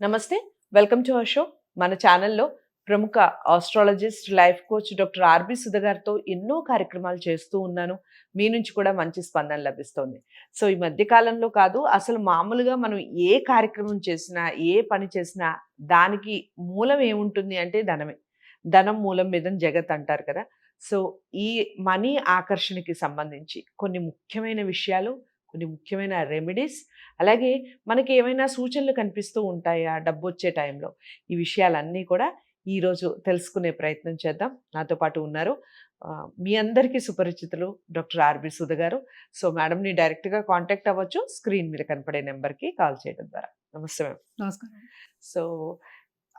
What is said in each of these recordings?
నమస్తే. Welcome to our show. మన ఛానల్‌లో ప్రముఖ astrologist, life coach doctor RB Sudha గారితో ఎన్నో కార్యక్రమాలు చేస్తూ ఉన్నాను. మీ నుంచి కూడా మంచి స్పందన లభిస్తోంది. సో, ఈ మధ్య కాలంలో కాదు, అసలు మామూలుగా మనం ఏ కార్యక్రమం చేసినా, ఏ పని చేసినా దానికి మూలం ఏముంటుంది అంటే ధనమే. ధనం మూలం మీదన జగత్ అంటారు కదా! సో, ఈ మనీ ఆకర్షణకి సంబంధించి కొన్ని ముఖ్యమైన విషయాలు, కొన్ని ముఖ్యమైన రెమెడీస్, అలాగే మనకి ఏమైనా సూచనలు కనిపిస్తూ ఉంటాయా డబ్బొచ్చే టైంలో? ఈ విషయాలన్నీ కూడా ఈరోజు తెలుసుకునే ప్రయత్నం చేద్దాం. నాతో పాటు ఉన్నారు మీ అందరికీ సుపరిచితులు డాక్టర్ ఆర్‌బి సుధ గారు. సో, మేడంని డైరెక్ట్‌గా కాంటాక్ట్ అవ్వచ్చు. స్క్రీన్ మీద కనపడే నంబర్‌కి కాల్ చేయడం ద్వారా. నమస్తే మేడం. నమస్కారం. సో,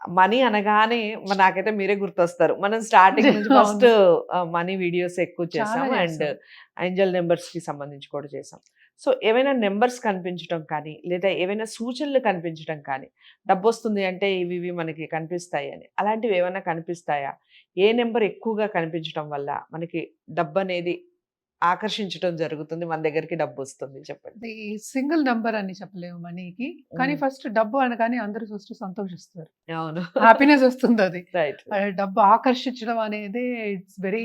మనీ అనగానే నాకైతే మీరే గుర్తొస్తారు. మనం స్టార్టింగ్ నుంచి ఫస్ట్ అవును. మనీ వీడియోస్ ఎక్కువ చాలా చేసాం. అండ్ చేస్తాం. ఏంజెల్ నంబర్స్‌కి సంబంధించి కూడా చేసాం. సో, ఏవైనా నంబర్స్ కనిపించటం కానీ, లేదా ఏవైనా సూచనలు కనిపించటం కానీ, డబ్బొస్తుంది అంటే ఇవి ఇవి మనకి కనిపిస్తాయి అని. అలాంటివి ఏమైనా కనిపిస్తాయా? ఏ నంబర్ ఎక్కువగా కనిపించటం వల్ల మనకి డబ్బనేది ఆకర్షించటం జరుగుతుంది. మన దగ్గరికి డబ్బొస్తుంది చెప్పండి? అది సింగిల్ నంబర్ అని చెప్పలేము మనీకి. కానీ హ్మ్. ఫస్ట్ డబ్బు అనగానే అందరూ ఫస్ట్ సంతోషిస్తారు. అవును. హ్యాపీనెస్ వస్తుందది. రైట్. డబ్బు ఆకర్షించడం అనేది ఇట్స్ వెరీ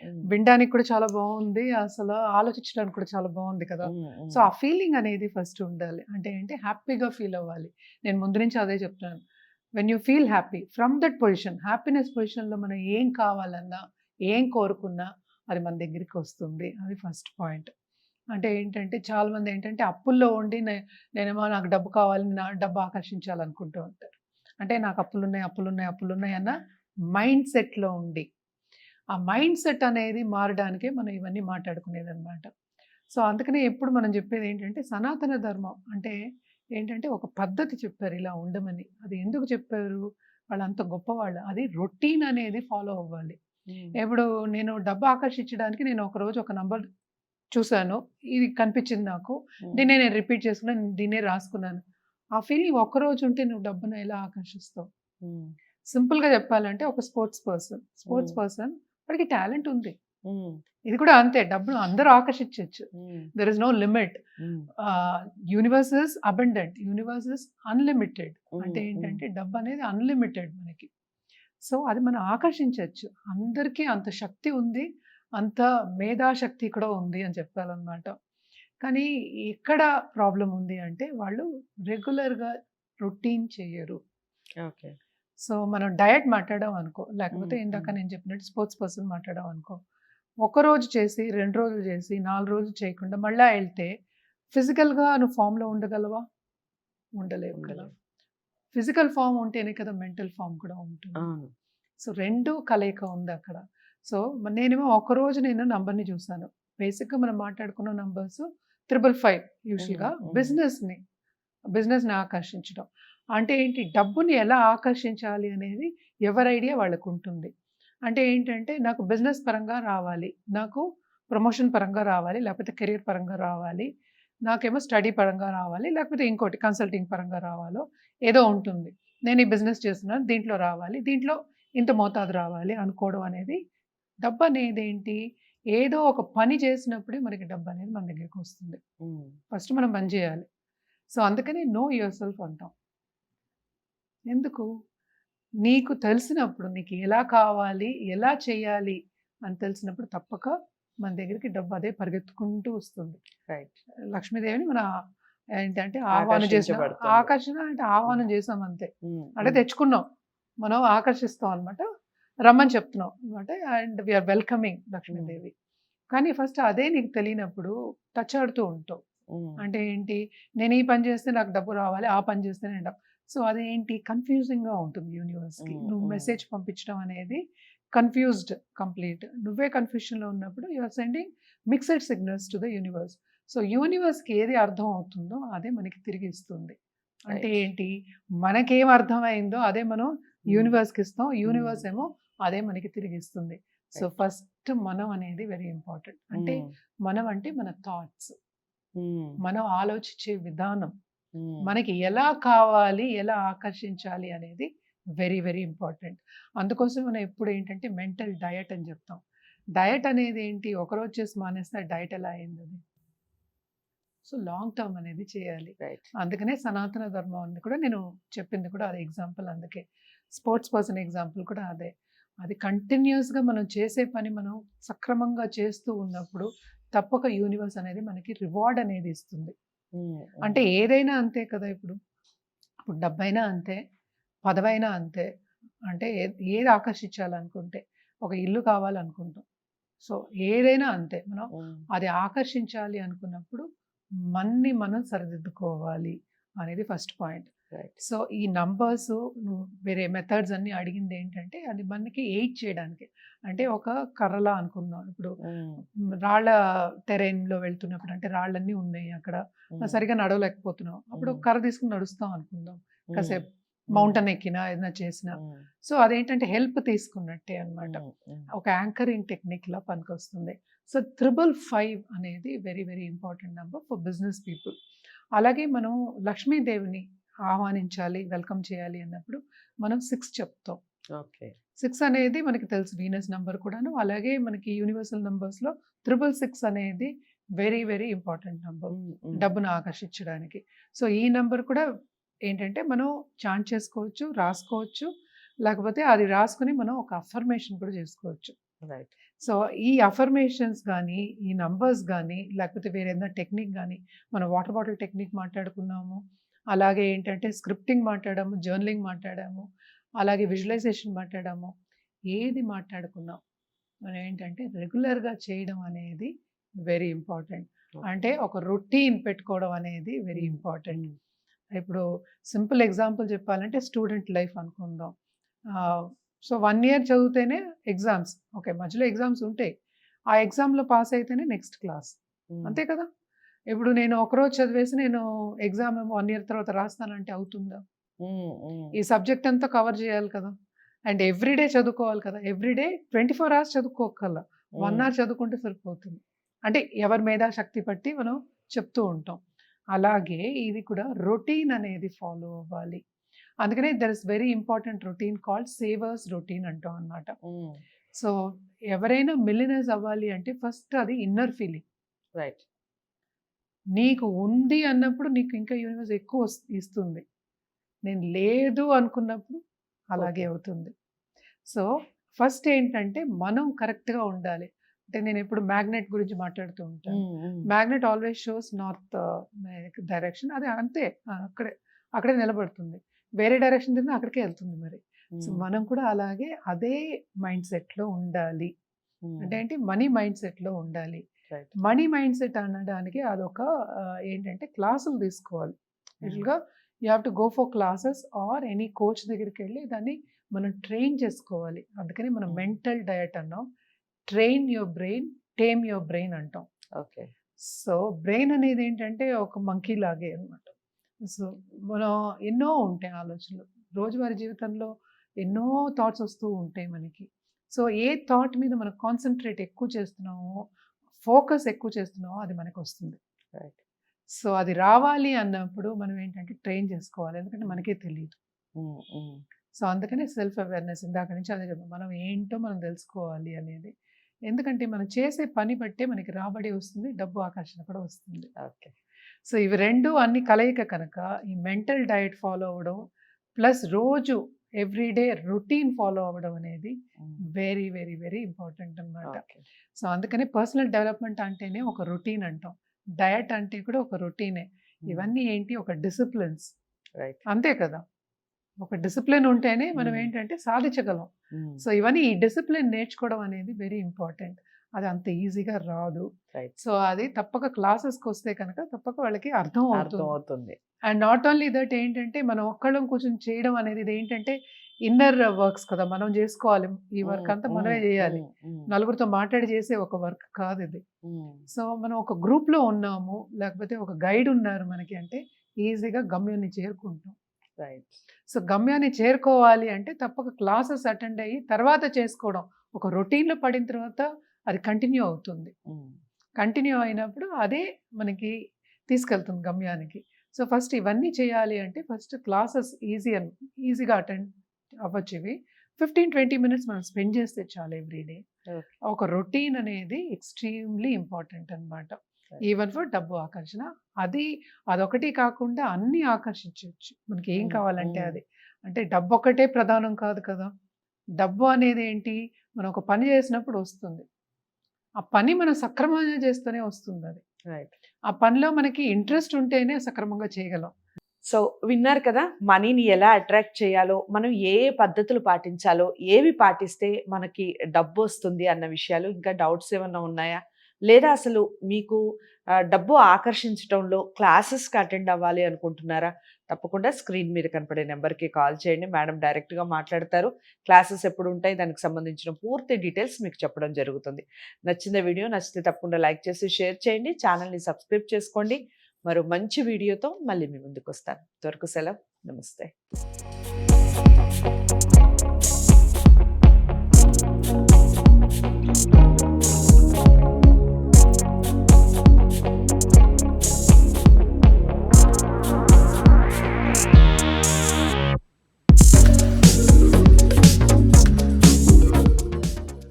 హ్మ్. వినడానికి కూడా చాలా బావుంది. అసలు ఆలోచించడానికి కూడా చాలా బావుంది కదా! హ్మ్. సో, హ్మ్. ఆ ఫీలింగ్ అనేది ఫస్ట్ ఉండాలి. అంటే ఏంటి హ్యాపీగా ఫీల్ అవ్వాలి. నేను ముందు నుంచి అదే చెప్తున్నాను. When you feel happy from that position happiness పొజిషన్‌లో మనం ఏం కావాలన్నా, ఏం కోరుకున్నా అది మన దగ్గరికొస్తుంది. అది ఫస్ట్ పాయింట్. అంటే ఏంటంటే చాలామంది ఏంటంటే అప్పుల్లో ఉండి నేనేమో నాకు డబ్బు కావాలి, నా డబ్బు ఆకర్షించాలనుకుంటూ ఉంటారు. అంటే నాకు అప్పులున్నాయి, అప్పులున్నాయి, అప్పులున్నాయి అన్న మైండ్ సెట్‌లో ఉండి, ఆ మైండ్ సెట్ అనేది మారడానికే మనం ఇవన్నీ మాట్లాడుకునేదనమాట. సో, అందుకనే ఎప్పుడు మనం చెప్పేదేంటంటే సనాతన ధర్మం అంటే ఏంటంటే ఒక పద్ధతి చెప్పారు ఇలా ఉండమని. అది ఎందుకు చెప్పారు? వాళ్ళంత గొప్పవాళ్ళు. అది రొటీన్ అనేది ఫాలో అవ్వాలి. హ్మ్. ఇప్పుడు నేను డబ్బు ఆకర్షించడానికి నేను ఒకరోజు ఒక నంబర్ చూసాను. ఇది కనిపించింది నాకు. హ్మ్. దీన్నే నేను రిపీట్ చేసుకున్నాను. దీన్నే రాసుకున్నాను. ఆ ఫీలింగ్ ఒక్కరోజు ఉంటే నువ్వు డబ్బుని ఎలా ఆకర్షిస్తావు? హ్మ్. సింపుల్‌గా చెప్పాలంటే ఒక స్పోర్ట్స్ హ్మ్. పర్సన్ వాడికి టాలెంట్ ఉంది. హ్మ్. ఇది కూడా అంతే డబ్బును అందరూ ఆకర్షించొచ్చు. Hmm. There is no limit. Hmm. Universe is abundant. Universe is unlimited. Hmm. అంటే హ్మ్. ఏంటంటే డబ్బనేది అన్‌లిమిటెడ్ మనకి. సో, అది మనం ఆకర్షించొచ్చు. అందరికీ అంత శక్తి ఉంది. అంత మేధాశక్తి కూడా ఉంది అని చెప్పాలనమాట. కానీ ఎక్కడ ప్రాబ్లమ్ ఉంది అంటే వాళ్ళు రెగ్యులర్‌గా రొటీన్ చెయ్యరు. ఓకే. సో, మనం డయట్ మాట్లాడాం అనుకో, లేకపోతే హ్మ్. ఇందాక హ్మ్. నేను చెప్పినట్టు స్పోర్ట్స్ పర్సన్ మాట్లాడాం అనుకో. ఒకరోజు చేసి, 2 రోజులు చేసి, 4 రోజులు చేయకుండా మళ్ళా ఎళ్తే ఫిజికల్‌గా నువ్వు ఫార్మ్‌లో ఉండగలవా? ఉండలేవు కదా! ఉండలేదు. ఫిజికల్ ఫార్మ్ ఉంటేనే కదా మెంటల్ ఫార్మ్ కూడా ఉంటుంది. అవును. సో, 2 కలయిక ఉందక్కడ. సో, నేనేమో ఒకరోజు నేను నంబర్‌ని చూసాను. బేసిక్‌గా మనం మాట్లాడుకున్న నంబర్స్ 555 హ్మ్. యూజువల్‌గా హ్మ్. బిజినెస్‌ని ఆకర్షించడం. అంటే ఏంటి డబ్బుని ఎలా ఆకర్షించాలి అనేది ఎవరి ఐడియా వాళ్ళకుంటుంది. అంటే ఏంటంటే నాకు బిజినెస్ పరంగా రావాలి. నాకు ప్రమోషన్ పరంగా రావాలి. లేకపోతే కెరియర్ పరంగా రావాలి. నాకేమో స్టడీ పరంగా రావాలి. లేకపోతే ఇంకోటి కన్సల్టింగ్ పరంగా రావాలో ఏదో ఉంటుంది. నేను ఈ బిజినెస్ చేస్తున్నాను. దీంట్లో రావాలి. దీంట్లో ఇంత మోతాదు రావాలి అనుకోవడం అనేది డబ్బనేదేంటి ఏదో ఒక పని చేసినప్పుడే మనకి డబ్బనేది మన దగ్గరికొస్తుంది. హ్మ్. ఫస్ట్ మనం పని చేయాలి. సో, అందుకని నో యువర్ సెల్ఫ్ అంటాం. ఎందుకు? నీకు తెలిసినప్పుడు నీకు ఎలా కావాలి, ఎలా చేయాలి అని తెలిసినప్పుడు తప్పక మన దగ్గరికి డబ్బు అదే పరిగెత్తుకుంటూ వస్తుంది. రైట్. లక్ష్మీదేవిని మన ఏంటంటే ఆహ్వానం చేసిన ఆకర్షించబడుతుంది. ఆకర్షణ అంటే హ్మ్. ఆహ్వానం చేసాం అంతే. హ్మ్. అంటే హ్మ్. తెచ్చుకున్నాం. మనం ఆకర్షిస్తాం అనమాట. రమ్మని చెప్తున్నాం అనమాట. అండ్ వి ఆర్ వెల్కమింగ్ హ్మ్. లక్ష్మీదేవి. కానీ ఫస్ట్ అదే నీకు తెలియనప్పుడు తచ్చాడుతూ ఉంటావు. హ్మ్. అంటే ఏంటి? నేను ఈ పని చేస్తే నాకు డబ్బు రావాలి. ఆ పని చేస్తే నేను సో, అదేంటి కన్‌ఫ్యూజింగ్‌గా ఉంటుంది యూనివర్స్‌కి. హ్మ్. నువ్వు హ్మ్. మెసేజ్ పంపించడం అనేది కన్‌ఫ్యూజ్డ్ కంప్లీట్. నువ్వే కన్‌ఫ్యూషన్‌లో ఉన్నప్పుడు you are sending mixed signals to the universe. So, యూనివర్స్‌కి ఏది అర్థం అవుతుందో అదే మనకి తిరిగి ఇస్తుంది. అంటే రైట్. ఏంటి? మనకేం అర్థమైందో అదే మనం హ్మ్. యూనివర్స్‌కి ఇస్తాం. హ్మ్. యూనివర్స్ ఏమో అదే మనకి తిరిగిస్తుంది. So, right. ఫస్ట్ మనం అనేది వెరీ ఇంపార్టెంట్. అంటే హ్మ్. మనం అంటే మన థాట్స్. హ్మ్. మనం ఆలోచించే విధానం. హ్మ్. మనకి ఎలా కావాలి, ఎలా ఆకర్షించాలి అనేది వెరీ, వెరీ ఇంపార్టెంట్. అందుకోసం మనం ఎప్పుడు ఏంటంటే మెంటల్ డయట్ అని చెప్తాం. డయట్ అనేది ఏంటి? ఒకరోజు చేసి మానేస్తే డయట్ ఎలా అయిందది? సో లాంగ్ టర్మ్ అనేది చేయాలి. రైట్. అందుకనే సనాతన ధర్మం అని కూడా నేను చెప్పింది కూడా అదే ఎగ్జాంపుల్. అందుకే స్పోర్ట్స్ పర్సన్ ఎగ్జాంపుల్ కూడా అదే. అది కంటిన్యూస్గా మనం చేసే పని మనం సక్రమంగా చేస్తూ ఉన్నప్పుడు తప్పక యూనివర్స్ అనేది మనకి రివార్డ్ అనేది ఇస్తుంది. అంటే ఏదైనా అంతే కదా. ఇప్పుడు డబ్బైనా అంతే, పదవైనా అంతే. అంటే ఏది ఆకర్షించాలనుకుంటే ఒక ఇల్లు కావాలనుకుంటాం. సో ఏదైనా అంతే. మనం అది ఆకర్షించాలి అనుకున్నప్పుడు మన్ని మనం సరిదిద్దుకోవాలి అనేది ఫస్ట్ పాయింట్. రైట్. సో ఈ నంబర్స్ వేరే మెథడ్స్ అన్ని అడిగింది ఏంటంటే అది మనకి ఎయిడ్ చేయడానికి. అంటే ఒక కర్రలా అనుకుందాం. ఇప్పుడు రాళ్ళ టెరైన్లో వెళ్తున్నప్పుడు అంటే రాళ్ళన్నీ ఉన్నాయి అక్కడ, సరిగా నడవలేకపోతున్నాం. అప్పుడు ఒక కర్ర తీసుకుని నడుస్తాం అనుకుందాం కాసేపు, మౌంటైన్ ఎక్కినా ఏదైనా చేసినా. సో అదేంటంటే హెల్ప్ తీసుకున్నట్టే అన్నమాట. ఒక యాంకరింగ్ టెక్నిక్ లా పనికొస్తుంది. సో 555 అనేది very very important number for business people. అలాగే మనం లక్ష్మీదేవిని ఆహ్వానించాలి, వెల్కమ్ చేయాలి అన్నప్పుడు మనం 6 చెప్తాం. ఓకే. 6 అనేది మనకి తెలుసు వీనస్ నంబర్ కూడాను. అలాగే మనకి యూనివర్సల్ నంబర్స్లో 666 అనేది వెరీ వెరీ ఇంపార్టెంట్ నంబర్ డబ్బును ఆకర్షించడానికి. సో ఈ నంబర్ కూడా ఏంటంటే మనం చాంట్ చేసుకోవచ్చు, రాసుకోవచ్చు, లేకపోతే అది రాసుకుని మనం ఒక అఫర్మేషన్ కూడా చేసుకోవచ్చు. రైట్. సో ఈ అఫర్మేషన్స్ కానీ, ఈ నంబర్స్ కానీ, లేకపోతే వేరే ఏదైనా టెక్నిక్ కానీ, మనం వాటర్ బాటిల్ టెక్నిక్ మాట్లాడుకున్నాము, అలాగే ఏంటంటే స్క్రిప్టింగ్ మాట్లాడాము, జర్నలింగ్ మాట్లాడాము, అలాగే విజువలైజేషన్ మాట్లాడాము. ఏది మాట్లాడుకున్నాం మనం ఏంటంటే రెగ్యులర్గా చేయడం అనేది వెరీ ఇంపార్టెంట్. అంటే ఒక రొటీన్ పెట్టుకోవడం అనేది వెరీ ఇంపార్టెంట్. ఇప్పుడు సింపుల్ ఎగ్జాంపుల్ చెప్పాలంటే స్టూడెంట్ లైఫ్ అనుకుందాం. సో 1 year చదివితేనే ఎగ్జామ్స్, ఓకే, మధ్యలో ఎగ్జామ్స్ ఉంటాయి. ఆ ఎగ్జామ్లో పాస్ అయితేనే నెక్స్ట్ క్లాస్, అంతే కదా. ఇప్పుడు నేను ఒకరోజు చదివేసి నేను ఎగ్జామ్ 1 year తర్వాత రాస్తానంటే అవుతుందా? ఈ సబ్జెక్ట్ అంతా కవర్ చేయాలి కదా. అండ్ ఎవ్రీడే చదువుకోవాలి కదా. ఎవ్రీడే 24 hours చదువుకోకల్లా 1 hour చదువుకుంటే సరిపోతుంది. అంటే ఎవరి మీద శక్తి పట్టి మనం చెప్తూ ఉంటాం. అలాగే ఇది కూడా రొటీన్ అనేది ఫాలో అవ్వాలి. అందుకనే there is very important routine called savers routine అంటాం అన్నమాట. సో ఎవరైనా మిలినర్స్ అవ్వాలి అంటే ఫస్ట్ అది ఇన్నర్ ఫీలింగ్. రైట్. నీకు ఉంది అన్నప్పుడు నీకు ఇంకా యూనివర్స్ ఎక్కువ ఇస్తుంది. నేను లేదు అనుకున్నప్పుడు అలాగే అవుతుంది. సో ఫస్ట్ ఏంటంటే మనం కరెక్ట్గా ఉండాలి. అంటే నేను ఎప్పుడు మ్యాగ్నెట్ గురించి మాట్లాడుతూ ఉంటాను. Magnet always shows north direction. అది అంతే, అక్కడే నిలబడుతుంది. వేరే డైరెక్షన్ తిరిగినా అక్కడికే వెళ్తుంది మరి. సో మనం కూడా అలాగే అదే మైండ్ సెట్లో ఉండాలి. అంటే ఏంటి, మనీ మైండ్ సెట్లో ఉండాలి. మనీ మైండ్ సెట్ అనడానికి అదొక ఏంటంటే క్లాసులు తీసుకోవాలి. యూజువల్గా you have to go for classes or any coach దగ్గరికి వెళ్ళి దాన్ని మనం ట్రైన్ చేసుకోవాలి. అందుకని మనం మెంటల్ డయట్ అన్నాం. Train your brain, tame your brain అంటాం. ఓకే. సో బ్రెయిన్ అనేది ఏంటంటే ఒక మంకీ లాగే అనమాట. సో మనం ఎన్నో ఉంటాయి ఆలోచనలు, రోజువారీ జీవితంలో ఎన్నో థాట్స్ వస్తూ ఉంటాయి మనకి. సో ఏ థాట్ మీద మనం కాన్సన్ట్రేట్ ఎక్కువ చేస్తున్నామో, ఫోకస్ ఎక్కువ చేస్తున్నామో అది మనకు వస్తుంది. రైట్. సో అది రావాలి అన్నప్పుడు మనం ఏంటంటే ట్రైన్ చేసుకోవాలి, ఎందుకంటే మనకే తెలియదు. సో అందుకనే సెల్ఫ్ అవేర్నెస్, ఇందాక నుంచి అదే చెప్పాం, మనం ఏంటో మనం తెలుసుకోవాలి అనేది. ఎందుకంటే మనం చేసే పని బట్టే మనకి రాబడి వస్తుంది, డబ్బు ఆకర్షణ కూడా వస్తుంది. ఓకే. సో ఇవి రెండు అన్ని కలయిక కనుక ఈ మెంటల్ డయట్ ఫాలో అవ్వడం ప్లస్ రోజు ఎవ్రీడే రొటీన్ ఫాలో అవ్వడం అనేది వెరీ వెరీ వెరీ ఇంపార్టెంట్ అన్నమాట. సో అందుకనే పర్సనల్ డెవలప్మెంట్ అంటేనే ఒక రొటీన్ అంటాం, డయట్ అంటే కూడా ఒక రొటీనే. ఇవన్నీ ఏంటి, ఒక డిసిప్లిన్స్. రైట్. అంతే కదా, ఒక డిసిప్లిన్ ఉంటేనే మనం ఏంటంటే సాధించగలం. సో ఇవన్నీ ఈ డిసిప్లిన్ నేర్చుకోవడం అనేది వెరీ ఇంపార్టెంట్. అది అంత ఈజీగా రాదు. సో అది తప్పక క్లాసెస్కి వస్తే కనుక తప్పక వాళ్ళకి అర్థం అవుతుంది. అండ్ నాట్ ఓన్లీ దట్, ఏంటంటే మనం ఒక్కళ్ళం కూర్చొని చేయడం అనేది ఇది ఏంటంటే ఇన్నర్ వర్క్స్ కదా, మనం చేసుకోవాలి. ఈ వర్క్ అంతా మనమే చేయాలి, నలుగురితో మాట్లాడి చేసే ఒక వర్క్ కాదు ఇది. సో మనం ఒక గ్రూప్లో ఉన్నాము, లేకపోతే ఒక గైడ్ ఉన్నారు మనకి అంటే ఈజీగా గమ్యాన్ని చేరుకుంటాం. రైట్. సో గమ్యాన్ని చేరుకోవాలి అంటే తప్పక క్లాసెస్ అటెండ్ అయ్యి తర్వాత చేసుకోవడం, ఒక రొటీన్లో పడిన తర్వాత అది కంటిన్యూ అవుతుంది. కంటిన్యూ అయినప్పుడు అదే మనకి తీసుకెళ్తుంది గమ్యానికి. సో ఫస్ట్ ఇవన్నీ చేయాలి అంటే ఫస్ట్ క్లాసెస్ ఈజీగా అటెండ్ అవ్వచ్చు. ఇవి 15-20 minutes మనం స్పెండ్ చేస్తే చాలు ఎవ్రీడే. ఒక రొటీన్ అనేది ఎక్స్ట్రీమ్లీ ఇంపార్టెంట్ అన్నమాట. ఈవెన్ ఫర్ డబ్బు ఆకర్షణ. అదొకటి కాకుండా అన్నీ ఆకర్షించొచ్చు. మనకి ఏం హ్మ్. కావాలంటే హ్మ్. అది. అంటే డబ్బొక్కటే ప్రధానం కాదు కదా! డబ్బు అనేదేంటి? మనం ఒక పని చేసినప్పుడు వస్తుంది. ఆ పని మనం సక్రమంగా చేస్తేనే వస్తుందది. రైట్. ఆ పనిలో మనకి ఇంట్రెస్ట్ ఉంటేనే సక్రమంగా చేయగలం. సో విన్నారు కదా! మనీని ఎలా అట్రాక్ట్ చేయాలో, మనం ఏ ఏ పద్ధతులు పాటించాలో, ఏవి పాటిస్తే మనకి డబ్బొస్తుంది అన్న విషయాలు, ఇంకా డౌట్స్ ఏమన్నా ఉన్నాయా? లేదా అసలు మీకు డబ్బు ఆకర్షించటంలో క్లాసెస్‌కి అటెండ్ అవ్వాలి అనుకుంటున్నారా? తప్పకుండా స్క్రీన్ మీద కనపడే నంబర్‌కి కాల్ చేయండి. మేడం డైరెక్ట్‌గా మాట్లాడతారు. క్లాసెస్ ఎప్పుడుంటాయి, దానికి సంబంధించిన పూర్తి డీటెయిల్స్ మీకు చెప్పడం జరుగుతుంది. నచ్చిన వీడియో నచ్చితే తప్పకుండా లైక్ చేసి షేర్ చేయండి. ఛానెల్‌ని సబ్స్క్రైబ్ చేసుకోండి. మరో మంచి వీడియోతో మళ్ళీ మీ ముందుకొస్తాను. అంతవరకు సెలవు. నమస్తే.